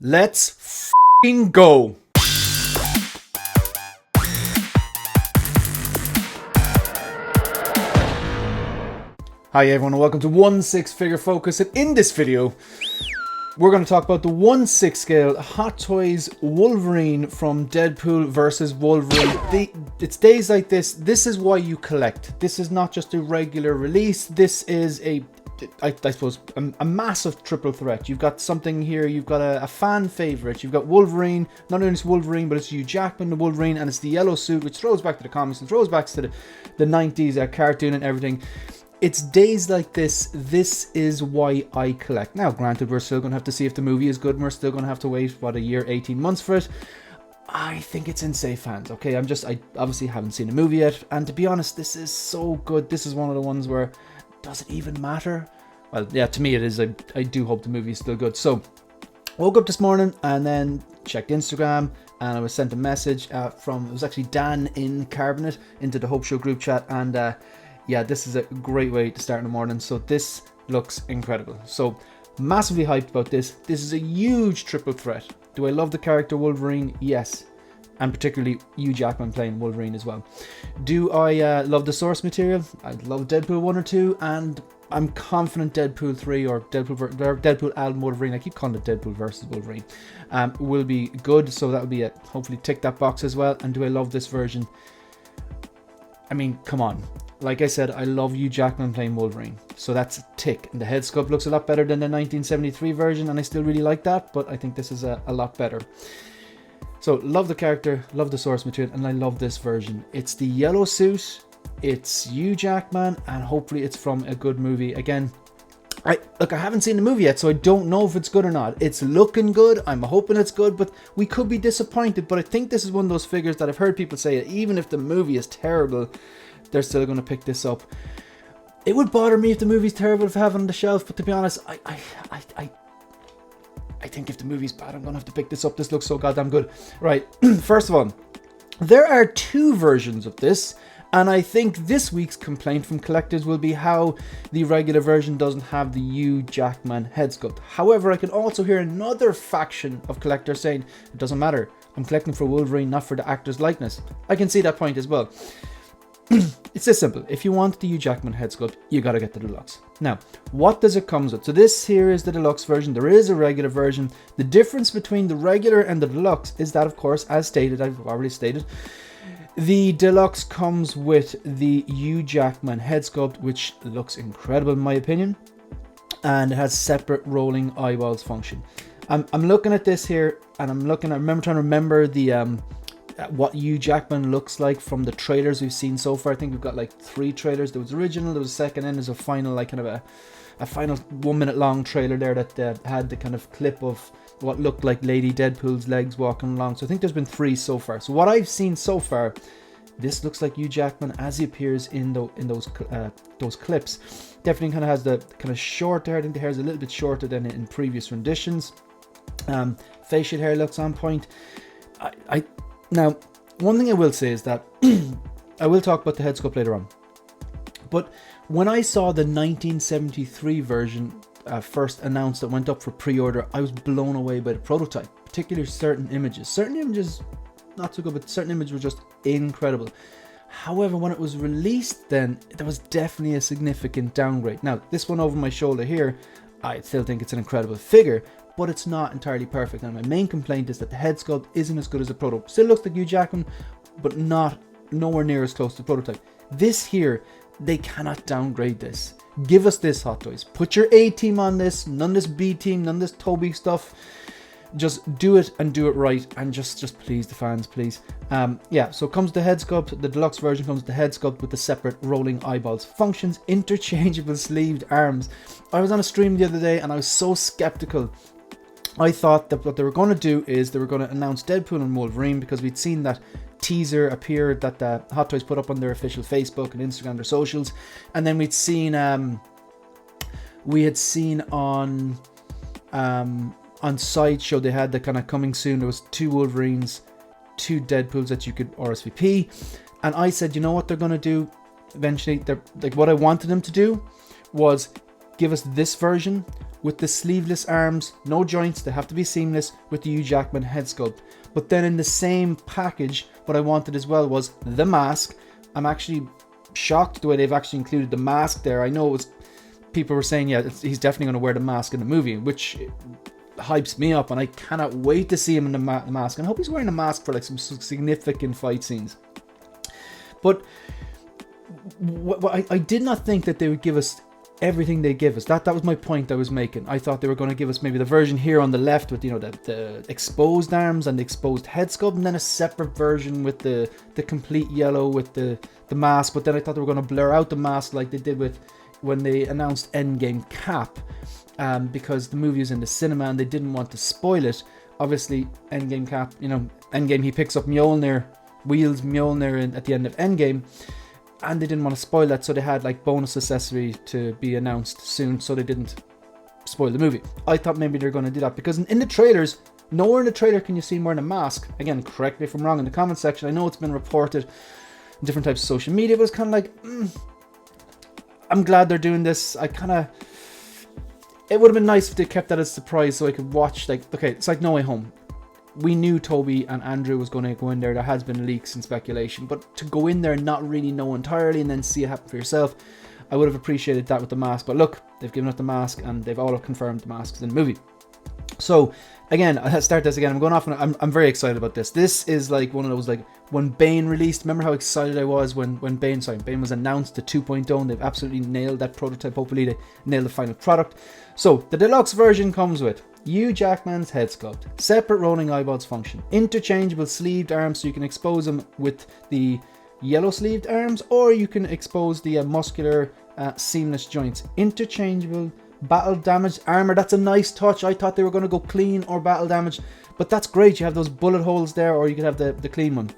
Let's f***ing go. Hi everyone and welcome to 1/6 Figure Focus, and in this video we're going to talk about the 1/6 scale Hot Toys Wolverine from Deadpool versus Wolverine. It's days like this. This is why you collect. This is not just a regular release. This is I suppose a massive triple threat. You've got something here. You've got a fan favorite. You've got Wolverine. Not only is Wolverine, but it's Hugh Jackman, the Wolverine, and it's the yellow suit, which throws back to the comics and throws back to the 90s cartoon and everything. It's days like this. This is why I collect. Now, granted, we're still going to have to see if the movie is good, and we're still going to have to wait, a year, 18 months for it. I think it's in safe hands, okay? I obviously haven't seen the movie yet, and to be honest, this is so good. This is one of the ones where, does it even matter? Well, yeah, to me it is. I do hope the movie is still good. So, woke up this morning and then checked Instagram, and I was sent a message it was actually Dan in Carbonate into the Hope Show group chat, and yeah, this is a great way to start in the morning. So this looks incredible. So massively hyped about this. This is a huge triple threat. Do I love the character Wolverine? Yes. And particularly Hugh Jackman playing Wolverine as well. Do I love the source material? I love Deadpool 1 or 2, and I'm confident Deadpool 3 or Deadpool and Wolverine, I keep calling it Deadpool versus Wolverine, will be good. So that will be it. Hopefully tick that box as well. And do I love this version? I mean, come on. Like I said, I love Hugh Jackman playing Wolverine. So that's a tick. And the head sculpt looks a lot better than the 1973 version, and I still really like that, but I think this is a lot better. So love the character, love the source material, and I love this version. It's the yellow suit, it's Hugh Jackman, and hopefully it's from a good movie. Again, I haven't seen the movie yet, so I don't know if it's good or not. It's looking good, I'm hoping it's good, but we could be disappointed. But I think this is one of those figures that I've heard people say that even if the movie is terrible, they're still going to pick this up. It would bother me if the movie's terrible to have on the shelf, but to be honest, I think if the movie's bad, I'm going to have to pick this up. This looks so goddamn good. Right, first of all, there are two versions of this, and I think this week's complaint from collectors will be how the regular version doesn't have the Hugh Jackman head sculpt. However, I can also hear another faction of collectors saying, it doesn't matter, I'm collecting for Wolverine, not for the actor's likeness. I can see that point as well. It's this simple. If you want the Hugh Jackman head sculpt, you gotta get the Deluxe. Now, what does it come with? So this here is the Deluxe version. There is a regular version. The difference between the regular and the Deluxe is that, of course, as stated, I've already stated, the Deluxe comes with the Hugh Jackman head sculpt, which looks incredible in my opinion, and it has separate rolling eyeballs function. I'm looking at this here, and I remember trying to remember the what Hugh Jackman looks like from the trailers we've seen so far. I think we've got like 3 trailers. There was original, there was a second, and there's a final, like kind of a final 1 minute long trailer there that had the kind of clip of what looked like Lady Deadpool's legs walking along. So I think there's been 3 so far. So what I've seen so far, this looks like Hugh Jackman as he appears in those clips. Definitely kind of has the kind of short hair. I think the hair is a little bit shorter than in previous renditions. Facial hair looks on point. Now, one thing I will say is that I will talk about the head sculpt later on. But when I saw the 1973 version first announced that went up for pre-order, I was blown away by the prototype, particularly certain images. Certain images, not so good, but certain images were just incredible. However, when it was released then, there was definitely a significant downgrade. Now, this one over my shoulder here, I still think it's an incredible figure, but it's not entirely perfect. And my main complaint is that the head sculpt isn't as good as the prototype. Still looks like Hugh Jackman, but nowhere near as close to the prototype. This here, they cannot downgrade this. Give us this, Hot Toys. Put your A team on this, none of this B team, none of this Toby stuff. Just do it and do it right, and just please the fans, please. Yeah, so it comes with the head sculpt. The Deluxe version comes with the head sculpt with the separate rolling eyeballs functions, interchangeable sleeved arms. I was on a stream the other day and I was so skeptical. I thought that what they were going to do is they were going to announce Deadpool and Wolverine, because we'd seen that teaser appear that the Hot Toys put up on their official Facebook and Instagram, their socials, and then we had seen on Sideshow they had the kind of coming soon. There was 2 Wolverines, 2 Deadpools that you could RSVP, and I said, you know what they're going to do eventually? They're like, what I wanted them to do was give us this version with the sleeveless arms, no joints, they have to be seamless with the Hugh Jackman head sculpt. But then in the same package, what I wanted as well was the mask. I'm actually shocked the way they've actually included the mask there. I know it was, people were saying, yeah, he's definitely going to wear the mask in the movie, which hypes me up, and I cannot wait to see him in the mask. And I hope he's wearing a mask for like some significant fight scenes. But I did not think that they would give us everything they give us. That was my point I was making. I thought they were going to give us maybe the version here on the left with, you know, the exposed arms and the exposed head sculpt, and then a separate version with the complete yellow with the mask. But then I thought they were going to blur out the mask like they did with when they announced Endgame Cap, because the movie is in the cinema and they didn't want to spoil it. Obviously, Endgame Cap, you know, Endgame, he picks up Mjolnir, wields Mjolnir at the end of Endgame, and they didn't want to spoil that, so they had like bonus accessory to be announced soon, so they didn't spoil the movie. I thought maybe they're going to do that, because in the trailers, nowhere in the trailer can you see him wearing a mask. Again, correct me if I'm wrong in the comment section. I know it's been reported in different types of social media, but it's kind of like, I'm glad they're doing this. It would have been nice if they kept that as a surprise so I could watch, like, okay, it's like No Way Home. We knew Toby and Andrew was going to go in there. There has been leaks and speculation, but to go in there and not really know entirely and then see it happen for yourself, I would have appreciated that with the mask. But look, they've given us the mask and they've all confirmed the masks in the movie. So again, I'll start this again. I'm going off and I'm very excited about this. This is like one of those, like when Bane released, remember how excited I was when Bane was announced, the 2.0, and they've absolutely nailed that prototype. Hopefully they nail the final product. So the deluxe version comes with Hugh Jackman's head sculpt, separate rolling eyeballs function, interchangeable sleeved arms so you can expose them with the yellow sleeved arms, or you can expose the muscular seamless joints, interchangeable battle damage armor. That's a nice touch. I thought they were going to go clean or battle damage, but that's great. You have those bullet holes there, or you could have the clean one.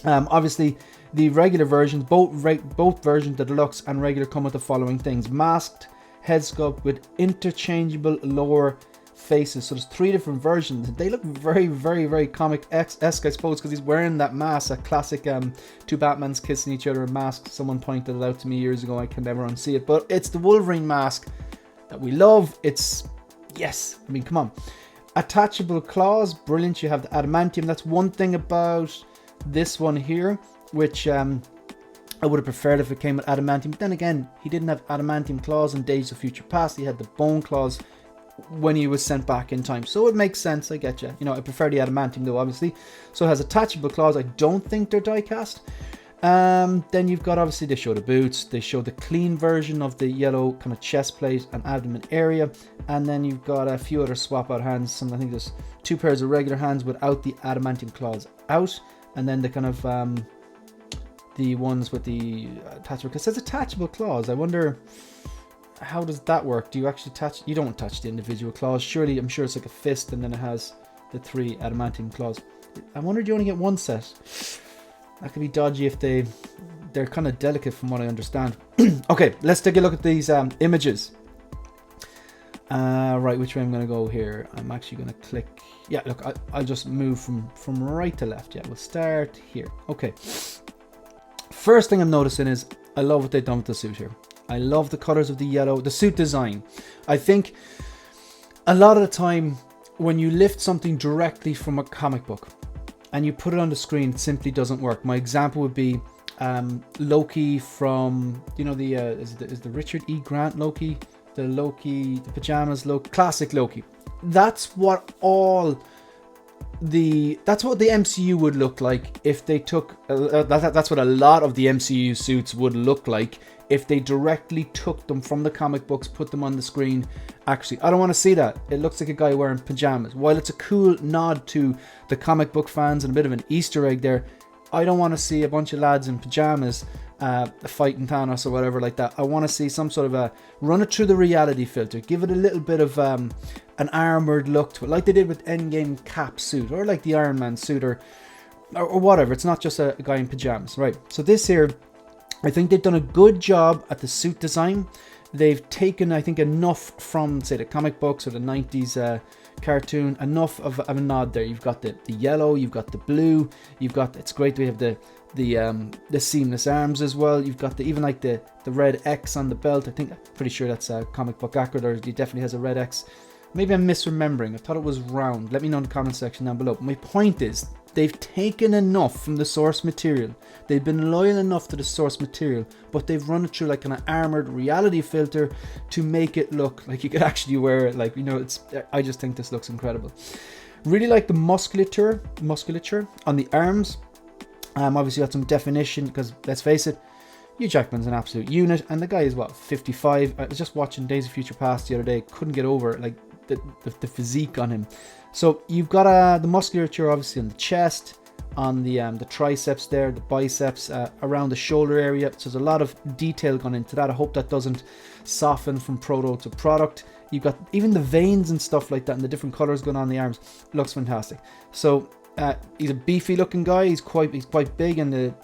Obviously the regular versions, both versions, the deluxe and regular, come with the following things: masked head sculpt with interchangeable lower faces. So there's 3 different versions. They look very, very, very comic-esque, I suppose, because he's wearing that mask, that classic 2 Batmans kissing each other mask. Someone pointed it out to me years ago. I can never unsee it, but it's the Wolverine mask that we love. It's, yes, I mean, come on. Attachable claws, brilliant. You have the adamantium. That's one thing about this one here, which I would have preferred if it came with adamantium. But then again, he didn't have adamantium claws in Days of Future Past. He had the bone claws when he was sent back in time, so it makes sense. I get you. You know, I prefer the adamantium though, obviously. So it has attachable claws. I don't think they're die cast. Then you've got, obviously, they show the boots, they show the clean version of the yellow kind of chest plate and abdomen area, and then you've got a few other swap out hands. I think there's 2 pairs of regular hands without the adamantium claws out, and then the kind of the ones with the attachable. It says attachable claws. I wonder, how does that work? Do you actually attach? You don't attach the individual claws, surely. I'm sure it's like a fist, and then it has the 3 adamantium claws. I wonder, do you only get 1 set? That could be dodgy if they're kind of delicate from what I understand. Okay, let's take a look at these images. Right, which way I'm going to go here? I'm actually going to click. Yeah, look, I'll just move from right to left. Yeah, we'll start here. Okay. First thing I'm noticing is I love what they've done with the suit here. I love the colors of the yellow, the suit design. I think a lot of the time when you lift something directly from a comic book and you put it on the screen, it simply doesn't work. My example would be Loki from, you know, the is the Richard E. Grant Loki, the pajamas Loki, classic Loki. That's what the MCU would look like if they took. That's what a lot of the MCU suits would look like if they directly took them from the comic books, put them on the screen. Actually, I don't want to see that. It looks like a guy wearing pajamas. While it's a cool nod to the comic book fans and a bit of an Easter egg there, I don't want to see a bunch of lads in pajamas fighting Thanos or whatever like that. I want to see some sort of a run it through the reality filter, give it a little bit of an armored look to it, like they did with Endgame Cap suit, or like the Iron Man suit, or whatever. It's not just a guy in pajamas, right? So this here, I think they've done a good job at the suit design. They've taken, I think, enough from, say, the comic books or the 90s cartoon. Enough of a nod there. You've got the yellow, you've got the blue, you've got, it's great we have the seamless arms as well. You've got even like the red X on the belt. I'm pretty sure that's a comic book accurate, or he definitely has a red X. Maybe I'm misremembering. I thought it was round. Let me know in the comment section down below. My point is, they've taken enough from the source material. They've been loyal enough to the source material, but they've run it through like an armored reality filter to make it look like you could actually wear it. Like, you know, I just think this looks incredible. Really like the musculature on the arms. Obviously got some definition, because let's face it, Hugh Jackman's an absolute unit, and the guy is what, 55. I was just watching Days of Future Past the other day, couldn't get over like the physique on him. So you've got the musculature obviously on the chest, on the triceps there, the biceps, around the shoulder area. So there's a lot of detail gone into that. I hope that doesn't soften from proto to product. You've got even the veins and stuff like that, and the different colors going on the arms. Looks fantastic. So he's a beefy looking guy. He's quite big, and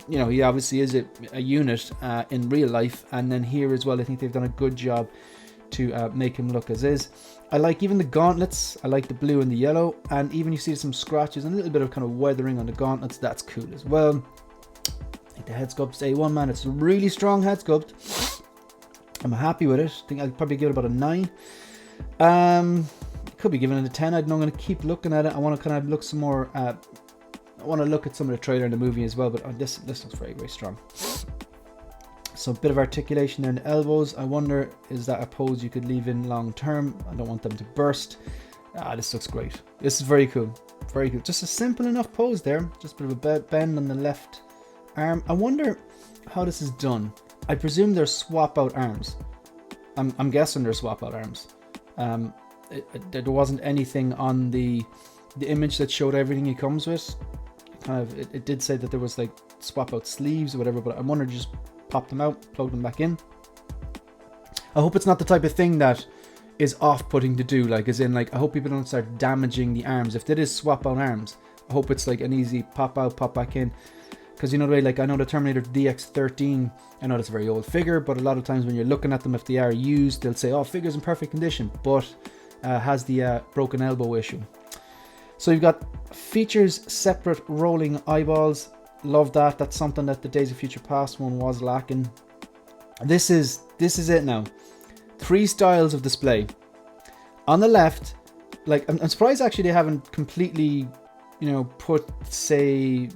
he obviously is a unit in real life, and then here as well I think they've done a good job to make him look as is. I like even the gauntlets. I like the blue and the yellow, and even you see some scratches and a little bit of kind of weathering on the gauntlets. That's cool as well. I think the head sculpt's A1, man. It's a really strong head sculpt. I'm happy with it. I think I'd probably give it about a 9. Could be given it a 10. I'm going to keep looking at it. I want to kind of look some more. I want to look at some of the trailer in the movie as well, but this looks very, very strong. So a bit of articulation there in the elbows. I wonder, is that a pose you could leave in long term? I don't want them to burst. This looks great. This is very cool. Very cool. Just a simple enough pose there. Just a bit of a bend on the left arm. I wonder how this is done. I presume they're swap out arms. I'm guessing they're swap out arms. There wasn't anything on the image that showed everything he comes with. It did say that there was like swap out sleeves or whatever, but I wonder, just pop them out, plug them back in. I hope it's not the type of thing that is off-putting to do, like as in like I hope people don't start damaging the arms. If it is swap out arms, I hope it's like an easy pop out, pop back in. Because you know the way, like I know the Terminator DX13, I know that's a very old figure, but a lot of times when you're looking at them, if they are used, they'll say, oh, figure's in perfect condition, but has the broken elbow issue. So you've got features separate rolling eyeballs. Love that. That's something that the Days of Future Past one was lacking. This is it now. 3 styles of display. On the left, like I'm surprised actually they haven't completely, put, say,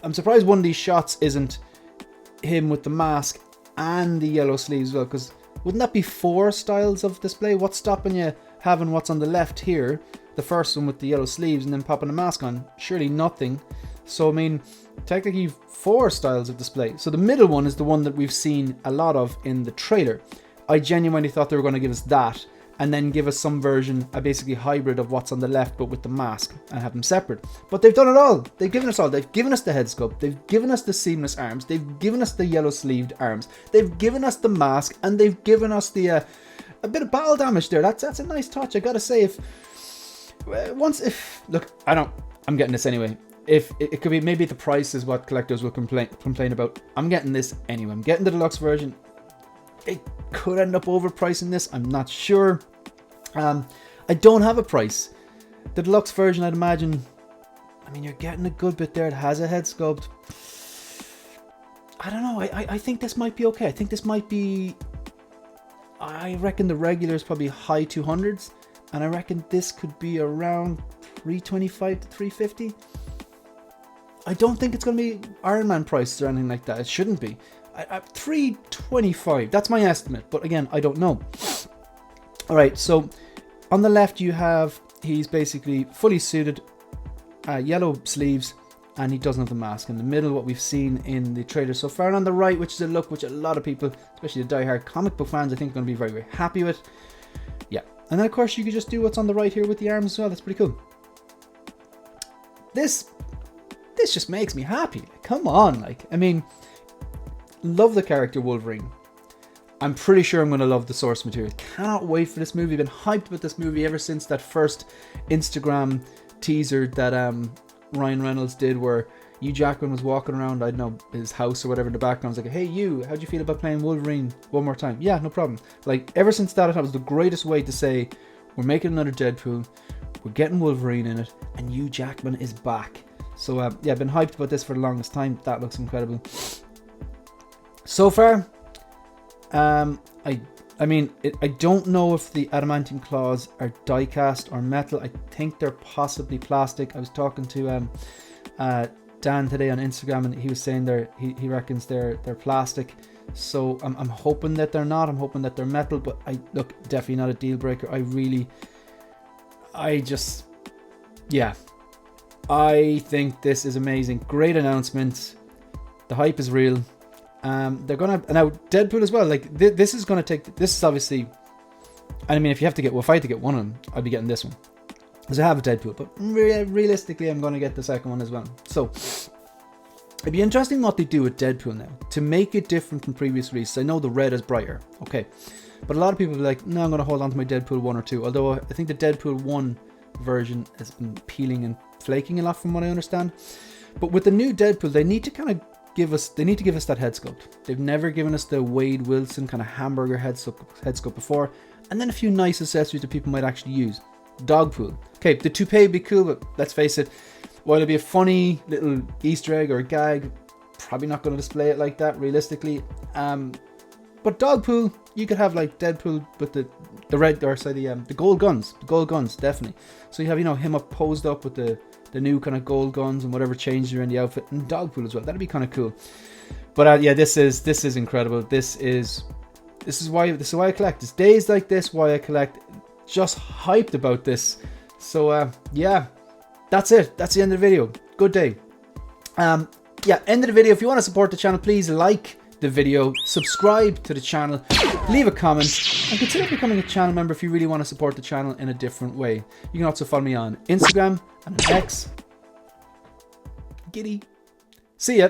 I'm surprised one of these shots isn't him with the mask and the yellow sleeves as well, because wouldn't that be 4 styles of display? What's stopping you having what's on the left here, the first one with the yellow sleeves, and then popping the mask on? Surely nothing. So I mean, technically 4 styles of display. So the middle one is the one that we've seen a lot of in the trailer. I genuinely thought they were going to give us that, and then give us some version, a basically hybrid of what's on the left but with the mask, and have them separate. But they've done it all. They've given us all. They've given us the head sculpt. They've given us the seamless arms. They've given us the yellow sleeved arms. They've given us the mask, and they've given us the a bit of battle damage there. That's a nice touch. I gotta say, I'm getting this anyway. If it could be, maybe the price is what collectors will complain about. I'm getting this anyway. I'm getting the deluxe version. It could end up overpricing this. I'm not sure. I don't have a price. The deluxe version, I'd imagine. I mean, you're getting a good bit there. It has a head sculpt. I don't know. I think this might be okay. I think this might be. I reckon the regular is probably high 200s, and I reckon this could be around 325 to 350. I don't think it's going to be Iron Man prices or anything like that. It shouldn't be. 325. That's my estimate. But again, I don't know. All right. So on the left, you have, he's basically fully suited, yellow sleeves, and he doesn't have the mask. In the middle, what we've seen in the trailer so far. And on the right, which is a look which a lot of people, especially the diehard comic book fans, I think are going to be very, very happy with. Yeah. And then, of course, you could just do what's on the right here with the arms as well. That's pretty cool. This just makes me happy. Come on, like, I mean, love the character Wolverine. I'm pretty sure I'm going to love the source material. Cannot wait for this movie. Been hyped with this movie ever since that first Instagram teaser that Ryan Reynolds did, where Hugh Jackman was walking around, I don't know, his house or whatever in the background. I was like, hey, you, how'd you feel about playing Wolverine one more time? Yeah, no problem. Like, ever since that, I thought it was the greatest way to say we're making another Deadpool, we're getting Wolverine in it, and Hugh Jackman is back. So yeah, I've been hyped about this for the longest time. That looks incredible. So far, I mean, I don't know if the adamantium claws are die-cast or metal. I think they're possibly plastic. I was talking to Dan today on Instagram, and he was saying he reckons they're plastic. So I'm hoping that they're not. I'm hoping that they're metal. But look, definitely not a deal breaker. Yeah, I think this is amazing. Great announcement. The hype is real. They're gonna now Deadpool as well. Like this is gonna take. This is obviously. I mean, if I had to get one of them, I'd be getting this one because I have a Deadpool. But realistically, I'm gonna get the second one as well. So it'd be interesting what they do with Deadpool now to make it different from previous releases. I know the red is brighter, okay, but a lot of people are like, no, I'm gonna hold on to my Deadpool 1 or 2. Although I think the Deadpool 1 version has been peeling and flaking a lot, from what I understand. But with the new Deadpool, they need to kind of give us that head sculpt. They've never given us the Wade Wilson kind of hamburger head sculpt before, and then a few nice accessories that people might actually use. Dogpool. Okay, the toupee would be cool, but let's face it, while it'd be a funny little Easter egg or a gag, probably not going to display it like that realistically. But Dogpool, you could have like Deadpool with the red, or sorry, the gold guns. The gold guns, definitely. So you have, him posed up with the new kind of gold guns and whatever changes are in the outfit, and Dogpool as well. That'd be kind of cool. But yeah, this is incredible. This is why I collect. It's days like this why I collect. Just hyped about this. So yeah, that's it. That's the end of the video. Good day. Yeah, end of the video. If you want to support the channel, please like the video, subscribe to the channel, leave a comment, and consider becoming a channel member if you really want to support the channel in a different way. You can also follow me on Instagram and X. Giddy. See ya.